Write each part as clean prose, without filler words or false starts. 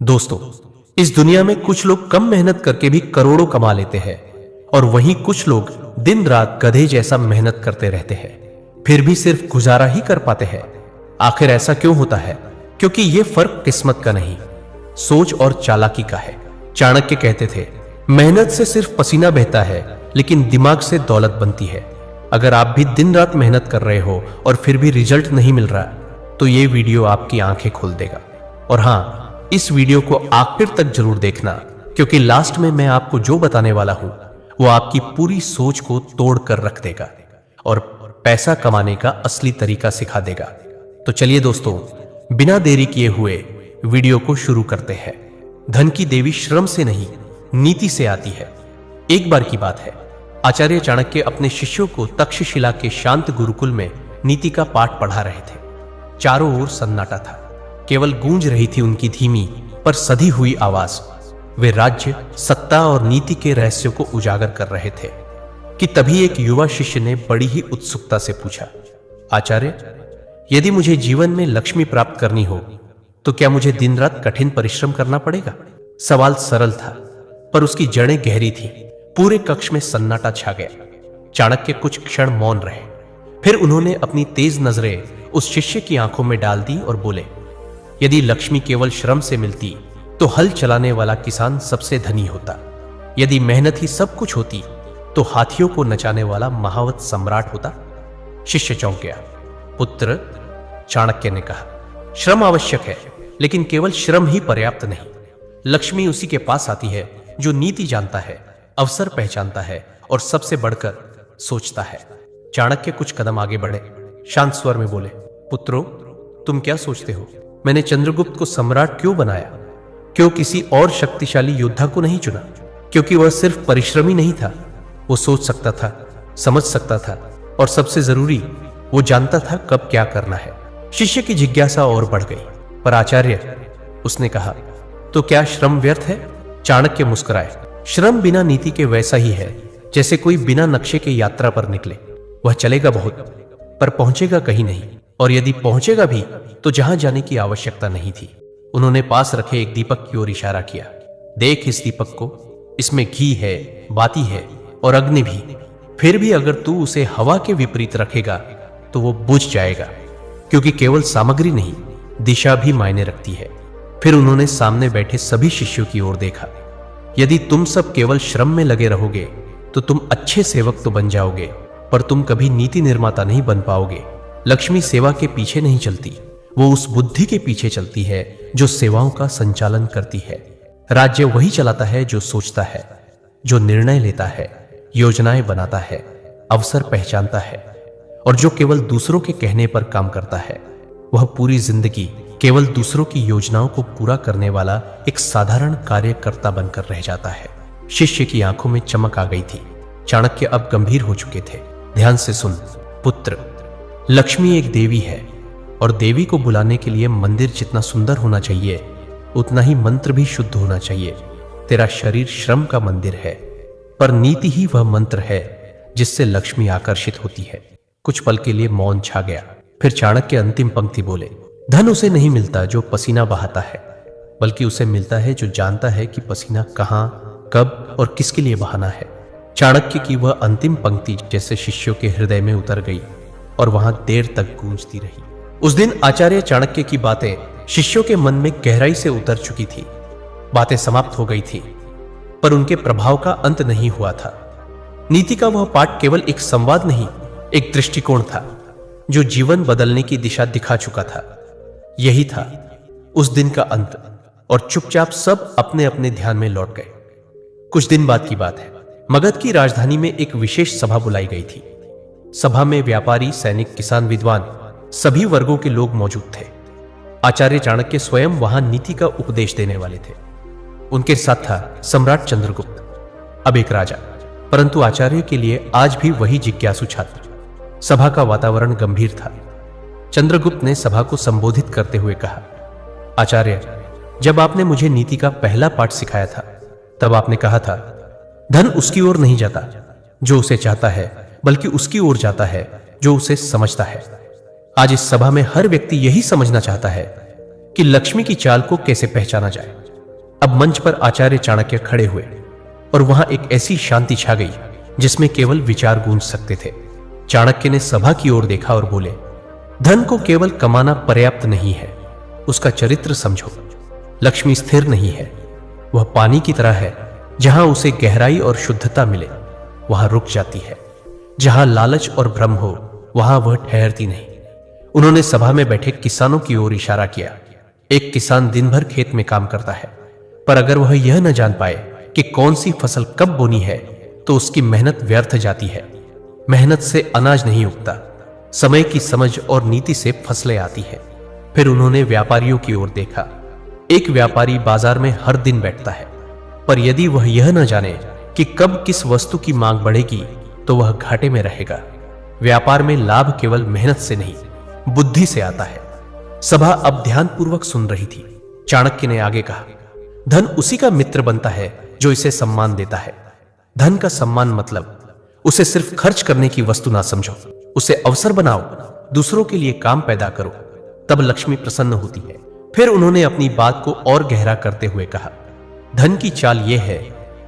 दोस्तों, इस दुनिया में कुछ लोग कम मेहनत करके भी करोड़ों कमा लेते हैं और वहीं कुछ लोग दिन रात गधे जैसा मेहनत करते रहते हैं फिर भी सिर्फ गुजारा ही कर पाते हैं। आखिर ऐसा क्यों होता है? क्योंकि यह फर्क किस्मत का नहीं, सोच और चालाकी का है। चाणक्य कहते थे, मेहनत से सिर्फ पसीना बहता है लेकिन दिमाग से दौलत बनती है। अगर आप भी दिन रात मेहनत कर रहे हो और फिर भी रिजल्ट नहीं मिल रहा तो यह वीडियो आपकी आंखें खोल देगा। और हां, इस वीडियो को आखिर तक जरूर देखना, क्योंकि लास्ट में मैं आपको जो बताने वाला हूं वो आपकी पूरी सोच को तोड़ कर रख देगा और पैसा कमाने का असली तरीका सिखा देगा। तो चलिए दोस्तों, बिना देरी किए हुए वीडियो को शुरू करते हैं। धन की देवी श्रम से नहीं, नीति से आती है। एक बार की बात है, आचार्य चाणक्य अपने शिष्यों को तक्षशिला के शांत गुरुकुल में नीति का पाठ पढ़ा रहे थे। चारों ओर सन्नाटा था, केवल गूंज रही थी उनकी धीमी पर सधी हुई आवाज। वे राज्य, सत्ता और नीति के रहस्यों को उजागर कर रहे थे कि तभी एक युवा शिष्य ने बड़ी ही उत्सुकता से पूछा, आचार्य, यदि मुझे जीवन में लक्ष्मी प्राप्त करनी हो तो क्या मुझे दिन रात कठिन परिश्रम करना पड़ेगा? सवाल सरल था पर उसकी जड़ें गहरी थी। पूरे कक्ष में सन्नाटा छा गया। चाणक्य कुछ क्षण मौन रहे, फिर उन्होंने अपनी तेज नजरें उस शिष्य की आंखों में डाल दी और बोले, यदि लक्ष्मी केवल श्रम से मिलती तो हल चलाने वाला किसान सबसे धनी होता। यदि मेहनत ही सब कुछ होती तो हाथियों को नचाने वाला महावत सम्राट होता। शिष्य चौंक गया। पुत्र, चाणक्य ने कहा, श्रम आवश्यक है लेकिन केवल श्रम ही पर्याप्त नहीं। लक्ष्मी उसी के पास आती है जो नीति जानता है, अवसर पहचानता है और सबसे बढ़कर सोचता है। चाणक्य कुछ कदम आगे बढ़े, शांत स्वर में बोले, पुत्रों, तुम क्या सोचते हो? मैंने चंद्रगुप्त को सम्राट क्यों बनाया? क्यों किसी और शक्तिशाली योद्धा को नहीं चुना? क्योंकि वह सिर्फ परिश्रमी नहीं था, वो सोच सकता था, समझ सकता था और सबसे जरूरी, वो जानता था कब क्या करना है। शिष्य की जिज्ञासा और बढ़ गई। पर आचार्य, उसने कहा, तो क्या श्रम व्यर्थ है? चाणक्य मुस्कुराए, श्रम बिना नीति के वैसा ही है जैसे कोई बिना नक्शे के यात्रा पर निकले। वह चलेगा बहुत पर पहुंचेगा कहीं नहीं, और यदि पहुंचेगा भी तो जहां जाने की आवश्यकता नहीं थी। उन्होंने पास रखे एक दीपक की ओर इशारा किया। देख इस दीपक को, इसमें घी है, बाती है और अग्नि भी। फिर भी अगर तू उसे हवा के विपरीत रखेगा तो वो बुझ जाएगा, क्योंकि केवल सामग्री नहीं, दिशा भी मायने रखती है। फिर उन्होंने सामने बैठे सभी शिष्यों की ओर देखा। यदि तुम सब केवल श्रम में लगे रहोगे तो तुम अच्छे सेवक तो बन जाओगे, पर तुम कभी नीति निर्माता नहीं बन पाओगे। लक्ष्मी सेवा के पीछे नहीं चलती, वो उस बुद्धि के पीछे चलती है जो सेवाओं का संचालन करती है। राज्य वही चलाता है जो सोचता है, जो निर्णय लेता है, योजनाएं बनाता है, अवसर पहचानता है और जो केवल दूसरों के कहने पर काम करता है। वह पूरी जिंदगी केवल दूसरों की योजनाओं को पूरा करने वाला एक साधारण कार्यकर्ता बनकर रह जाता है। शिष्य की आंखों में चमक आ गई थी। चाणक्य अब गंभीर हो चुके थे। ध्यान से सुन पुत्र, लक्ष्मी एक देवी है और देवी को बुलाने के लिए मंदिर जितना सुंदर होना चाहिए उतना ही मंत्र भी शुद्ध होना चाहिए। तेरा शरीर श्रम का मंदिर है, पर नीति ही वह मंत्र है जिससे लक्ष्मी आकर्षित होती है। कुछ पल के लिए मौन छा गया। फिर चाणक्य अंतिम पंक्ति बोले, धन उसे नहीं मिलता जो पसीना बहाता है, बल्कि उसे मिलता है जो जानता है कि पसीना कहां, कब और किसके लिए बहाना है। चाणक्य की वह अंतिम पंक्ति जैसे शिष्यों के हृदय में उतर गई और वहां देर तक गूंजती रही। उस दिन आचार्य चाणक्य की बातें शिष्यों के मन में गहराई से उतर चुकी थी। बातें समाप्त हो गई थी, पर उनके प्रभाव का अंत नहीं हुआ था। नीति का वह पाठ केवल एक संवाद नहीं, एक दृष्टिकोण था जो जीवन बदलने की दिशा दिखा चुका था। यही था उस दिन का अंत, और चुपचाप सब अपने अपने ध्यान में लौट गए। कुछ दिन बाद की बात है। मगध की राजधानी में एक विशेष सभा बुलाई गई थी। सभा में व्यापारी, सैनिक, किसान, विद्वान, सभी वर्गों के लोग मौजूद थे। आचार्य चाणक्य स्वयं वहां नीति का उपदेश देने वाले थे। उनके साथ था सम्राट चंद्रगुप्त, अब एक राजा, परंतु आचार्य के लिए आज भी वही जिज्ञासु छात्र। सभा का वातावरण गंभीर था। चंद्रगुप्त ने सभा को संबोधित करते हुए कहा, आचार्य, जब आपने मुझे नीति का पहला पाठ सिखाया था तब आपने कहा था, धन उसकी ओर नहीं जाता जो उसे चाहता है, बल्कि उसकी ओर जाता है जो उसे समझता है। आज इस सभा में हर व्यक्ति यही समझना चाहता है कि लक्ष्मी की चाल को कैसे पहचाना जाए। अब मंच पर आचार्य चाणक्य खड़े हुए और वहां एक ऐसी शांति छा गई जिसमें केवल विचार गूंज सकते थे। चाणक्य ने सभा की ओर देखा और बोले, धन को केवल कमाना पर्याप्त नहीं है, उसका चरित्र समझो। लक्ष्मी स्थिर नहीं है, वह पानी की तरह है, जहां उसे गहराई और शुद्धता मिले वहां रुक जाती है। जहां लालच और भ्रम हो वहां वह ठहरती नहीं। उन्होंने सभा में बैठे किसानों की ओर इशारा किया। एक किसान दिन भर खेत में काम करता है, पर अगर वह यह न जान पाए कि कौन सी फसल कब बोनी है तो उसकी मेहनत व्यर्थ जाती है। मेहनत से अनाज नहीं उगता, समय की समझ और नीति से फसलें आती है। फिर उन्होंने व्यापारियों की ओर देखा। एक व्यापारी बाजार में हर दिन बैठता है, पर यदि वह यह न जाने कि कब किस वस्तु की मांग बढ़ेगी तो वह घाटे में रहेगा। व्यापार में लाभ केवल मेहनत से नहीं, बुद्धि से आता है। सभा अब ध्यानपूर्वक सुन रही थी। चाणक्य ने आगे कहा, धन उसी का मित्र बनता है जो इसे सम्मान देता है। धन का सम्मान मतलब उसे सिर्फ खर्च करने की वस्तु ना समझो, उसे अवसर बनाओ, दूसरों के लिए काम पैदा करो, तब लक्ष्मी प्रसन्न होती है। फिर उन्होंने अपनी बात को और गहरा करते हुए कहा, धन की चाल यह है,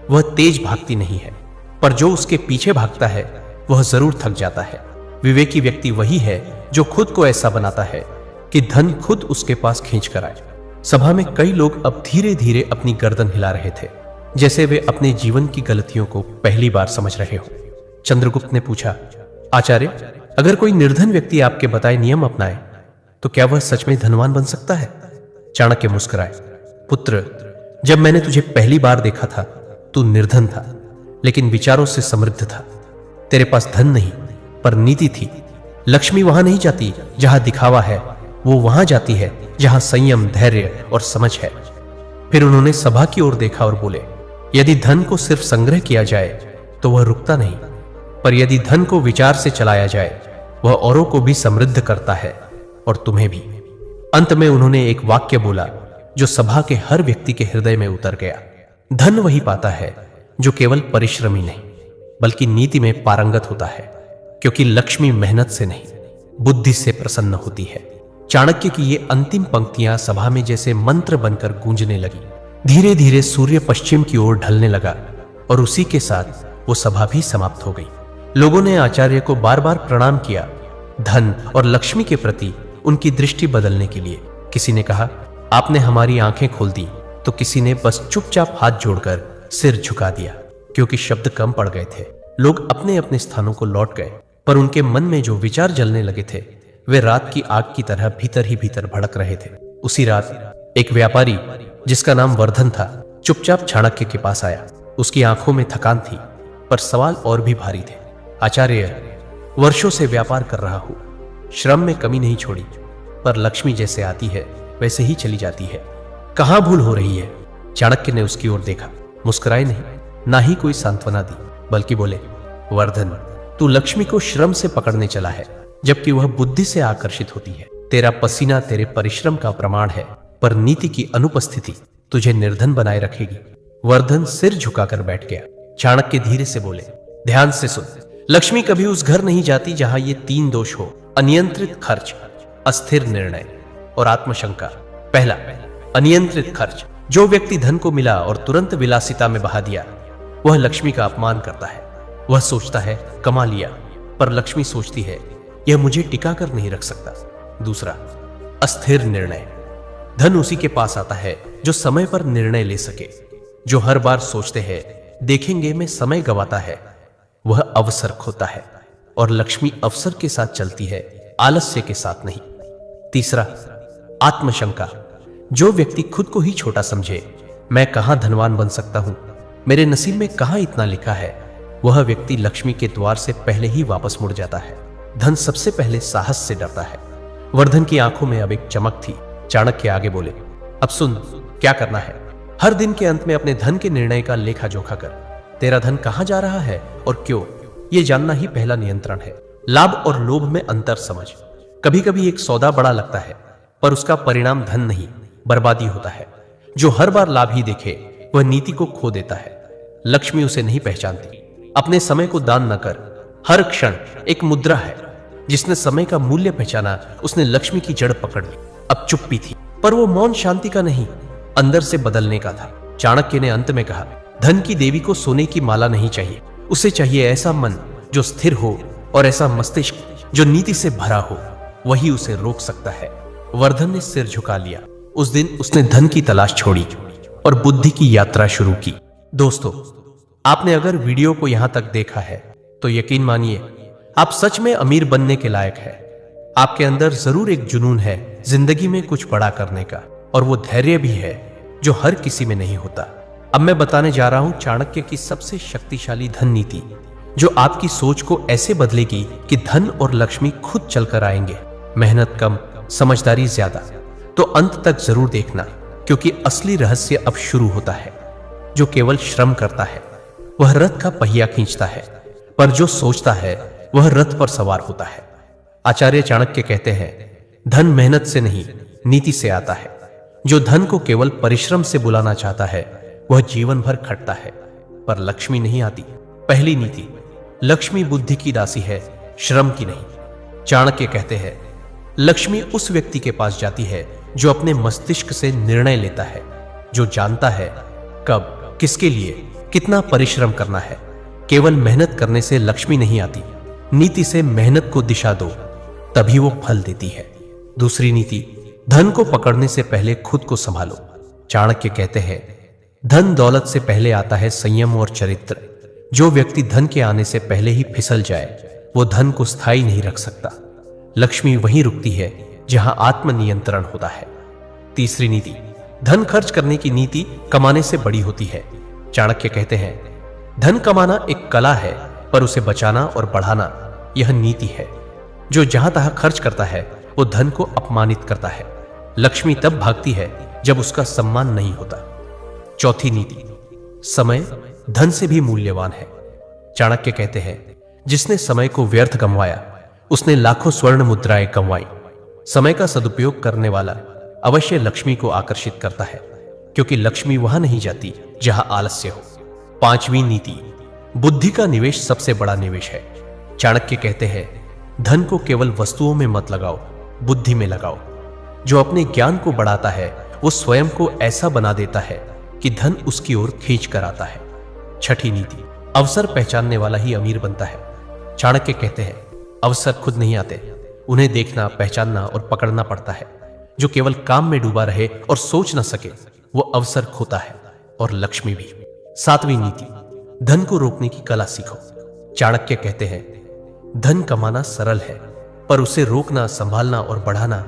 वह तेज भागती नहीं है, पर जो उसके पीछे भागता है वह जरूर थक जाता है। विवेकी व्यक्ति वही है जो खुद को ऐसा बनाता है कि धन खुद उसके पास खींच कर आए। सभा में कई लोग अब धीरे धीरे अपनी गर्दन हिला रहे थे, जैसे वे अपने जीवन की गलतियों को पहली बार समझ रहे हो। चंद्रगुप्त ने पूछा, आचार्य, अगर कोई निर्धन व्यक्ति आपके बताए नियम अपनाए तो क्या वह सच में धनवान बन सकता है? चाणक्य मुस्कुराए, पुत्र, जब मैंने तुझे पहली बार देखा था तू निर्धन था, लेकिन विचारों से समृद्ध था। तेरे पास धन नहीं पर नीति थी। लक्ष्मी वहां नहीं जाती जहां दिखावा है, वो वहां जाती है जहां संयम, धैर्य और समझ है। फिर उन्होंने सभा की ओर देखा और बोले, यदि धन को सिर्फ संग्रह किया जाए तो वह रुकता नहीं, पर यदि धन को विचार से चलाया जाए वह औरों को भी समृद्ध करता है और तुम्हें भी। अंत में उन्होंने एक वाक्य बोला जो सभा के हर व्यक्ति के हृदय में उतर गया, धन वही पाता है जो केवल परिश्रमी नहीं बल्कि नीति में पारंगत होता है, क्योंकि लक्ष्मी मेहनत से नहीं बुद्धि से प्रसन्न होती है। चाणक्य की ये अंतिम पंक्तियां सभा में जैसे मंत्र बनकर गूंजने लगी। धीरे धीरे सूर्य पश्चिम की ओर ढलने लगा और उसी के साथ वो सभा भी समाप्त हो गई। लोगों ने आचार्य को बार बार प्रणाम किया, धन और लक्ष्मी के प्रति उनकी दृष्टि बदलने के लिए। किसी ने कहा, आपने हमारी आंखें खोल दी, तो किसी ने बस चुपचाप हाथ जोड़कर सिर झुका दिया, क्योंकि शब्द कम पड़ गए थे। लोग अपने अपने स्थानों को लौट गए, पर उनके मन में जो विचार जलने लगे थे वे रात की आग की तरह भीतर ही भीतर भड़क रहे थे। उसी रात एक व्यापारी जिसका नाम वर्धन था चुपचाप चाणक्य के पास आया। उसकी आंखों में थकान थी, पर सवाल और भी भारी थे। आचार्य, वर्षों से व्यापार कर रहा हूं, श्रम में कमी नहीं छोड़ी, पर लक्ष्मी जैसे आती है वैसे ही चली जाती है। कहां भूल हो रही है? चाणक्य ने उसकी ओर देखा, मुस्कुराए नहीं, ना ही कोई सांत्वना दी, बल्कि बोले, वर्धन, तू लक्ष्मी को श्रम से पकड़ने चला है, जबकि वह बुद्धि से आकर्षित होती है। तेरा पसीना तेरे परिश्रम का प्रमाण है, पर नीति की अनुपस्थिति तुझे निर्धन बनाए रखेगी। वर्धन सिर झुकाकर बैठ गया। चाणक्य धीरे से बोले, ध्यान से सुन, लक्ष्मी कभी उस घर नहीं जाती जहां ये तीन दोष हो, अनियंत्रित खर्च, अस्थिर निर्णय और आत्मशंका। पहला, अनियंत्रित खर्च। जो व्यक्ति धन को मिला और तुरंत विलासिता में बहा दिया, वह लक्ष्मी का अपमान करता है। वह सोचता है कमा लिया, पर लक्ष्मी सोचती है यह मुझे टिका कर नहीं रख सकता। दूसरा, अस्थिर निर्णय। धन उसी के पास आता है जो समय पर निर्णय ले सके। जो हर बार सोचते हैं देखेंगे में समय गवाता है, वह अवसर खोता है, और लक्ष्मी अवसर के साथ चलती है, आलस्य के साथ नहीं। तीसरा, आत्मशंका। जो व्यक्ति खुद को ही छोटा समझे, मैं कहां धनवान बन सकता हूं, मेरे नसीब में कहां इतना लिखा है, वह व्यक्ति लक्ष्मी के द्वार से पहले ही वापस मुड़ जाता है। धन सबसे पहले साहस से डरता है। वर्धन की आंखों में अब एक चमक थी। चाणक्य आगे बोले, अब सुन, क्या करना है? हर दिन के अंत में अपने धन के निर्णय का लेखा जोखा कर। तेरा धन कहां जा रहा है और क्यों, यह जानना ही पहला नियंत्रण है। लाभ और लोभ में अंतर समझ। कभी कभी एक सौदा बड़ा लगता है, पर उसका परिणाम धन नहीं, बर्बादी होता है। जो हर बार लाभ ही देखे, वह नीति को खो देता है। लक्ष्मी उसे नहीं पहचानती। अपने समय को दान न कर। हर क्षण एक मुद्रा है। जिसने समय का मूल्य पहचाना, उसने लक्ष्मी की जड़ पकड़ ली। अब चुप्पी थी, पर वो मौन शांति का नहीं, अंदर से बदलने का था। चाणक्य ने अंत में कहा, धन की देवी को सोने की माला नहीं चाहिए, उसे चाहिए ऐसा मन जो स्थिर हो और ऐसा मस्तिष्क जो नीति से भरा हो, वही उसे रोक सकता है। वर्धन ने सिर झुका लिया। उस दिन उसने धन की तलाश छोड़ी और बुद्धि की यात्रा शुरू की। दोस्तों, आपने अगर वीडियो को यहां तक देखा है तो यकीन मानिए आप सच में अमीर बनने के लायक है। आपके अंदर जरूर एक जुनून है जिंदगी में कुछ बड़ा करने का, और वो धैर्य भी है जो हर किसी में नहीं होता। अब मैं बताने जा रहा हूं चाणक्य की सबसे शक्तिशाली धन नीति, जो आपकी सोच को ऐसे बदलेगी कि धन और लक्ष्मी खुद चलकर आएंगे। मेहनत कम, समझदारी ज्यादा। तो अंत तक जरूर देखना, क्योंकि असली रहस्य अब शुरू होता है। जो केवल श्रम करता है वह रथ का पहिया खींचता है, पर जो सोचता है वह रथ पर सवार होता है। आचार्य चाणक्य कहते हैं, धन मेहनत से नहीं नीति से आता है। जो धन को केवल परिश्रम से बुलाना चाहता है वह जीवन भर खटता है, पर लक्ष्मी नहीं आती। पहली नीति, लक्ष्मी बुद्धि की दासी है, श्रम की नहीं। चाणक्य कहते हैं, लक्ष्मी उस व्यक्ति के पास जाती है जो अपने मस्तिष्क से निर्णय लेता है, जो जानता है कब, किसके लिए, कितना परिश्रम करना है। केवल मेहनत करने से लक्ष्मी नहीं आती, नीति से मेहनत को दिशा दो, तभी वो फल देती है। दूसरी नीति, धन को पकड़ने से पहले खुद को संभालो। चाणक्य कहते हैं, धन दौलत से पहले आता है संयम और चरित्र। जो व्यक्ति धन के आने से पहले ही फिसल जाए वो धन को स्थायी नहीं रख सकता। लक्ष्मी वहीं रुकती है जहां आत्मनियंत्रण होता है। तीसरी नीति, धन खर्च करने की नीति कमाने से बड़ी होती है। चाणक्य कहते हैं, धन कमाना एक कला है, पर उसे बचाना और बढ़ाना यह नीति है। जो जहां तहां खर्च करता है वो धन को अपमानित करता है। लक्ष्मी तब भागती है जब उसका सम्मान नहीं होता। चौथी नीति, समय धन से भी मूल्यवान है। चाणक्य कहते हैं, जिसने समय को व्यर्थ गंवाया उसने लाखों स्वर्ण मुद्राएं गंवाई। समय का सदुपयोग करने वाला अवश्य लक्ष्मी को आकर्षित करता है, क्योंकि लक्ष्मी वहां नहीं जाती जहां आलस्य हो। पांचवी नीति, बुद्धि का निवेश सबसे बड़ा निवेश है। चाणक्य कहते हैं, धन को केवल वस्तुओं में मत लगाओ, बुद्धि में लगाओ। जो अपने ज्ञान को बढ़ाता है वो स्वयं को ऐसा बना देता है कि धन उसकी ओर खींच कर आता है। छठी नीति, अवसर पहचानने वाला ही अमीर बनता है। चाणक्य कहते हैं, अवसर खुद नहीं आते, उन्हें देखना, पहचानना और पकड़ना पड़ता है। जो केवल काम में डूबा रहे और सोच न सके वो अवसर खोता है, और लक्ष्मी भी। सातवीं नीति, धन को रोकने की कला सीखो। चाणक्य कहते हैं, धन कमाना सरल है, पर उसे रोकना, संभालना और बढ़ाना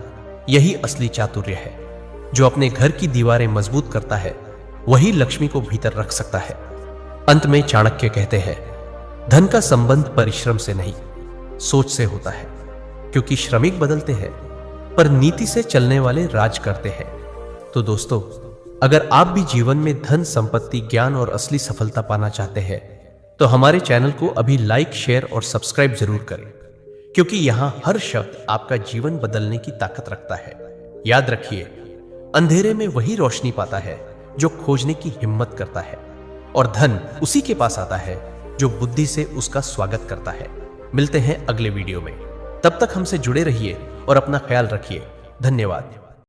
यही असली चातुर्य है। जो अपने घर की दीवारें मजबूत करता है वही लक्ष्मी को भीतर रख सकता है। अंत में चाणक्य कहते हैं, धन का संबंध परिश्रम से नहीं सोच से होता है, क्योंकि श्रमिक बदलते हैं पर नीति से चलने वाले राज करते हैं। तो दोस्तों, अगर आप भी जीवन में धन, संपत्ति, ज्ञान और असली सफलता पाना चाहते हैं तो हमारे चैनल को अभी लाइक, शेयर और सब्सक्राइब जरूर करें, क्योंकि यहां हर शब्द आपका जीवन बदलने की ताकत रखता है। याद रखिए, अंधेरे में वही रोशनी पाता है जो खोजने की हिम्मत करता है, और धन उसी के पास आता है जो बुद्धि से उसका स्वागत करता है। मिलते हैं अगले वीडियो में, तब तक हमसे जुड़े रहिए और अपना ख्याल रखिए। धन्यवाद।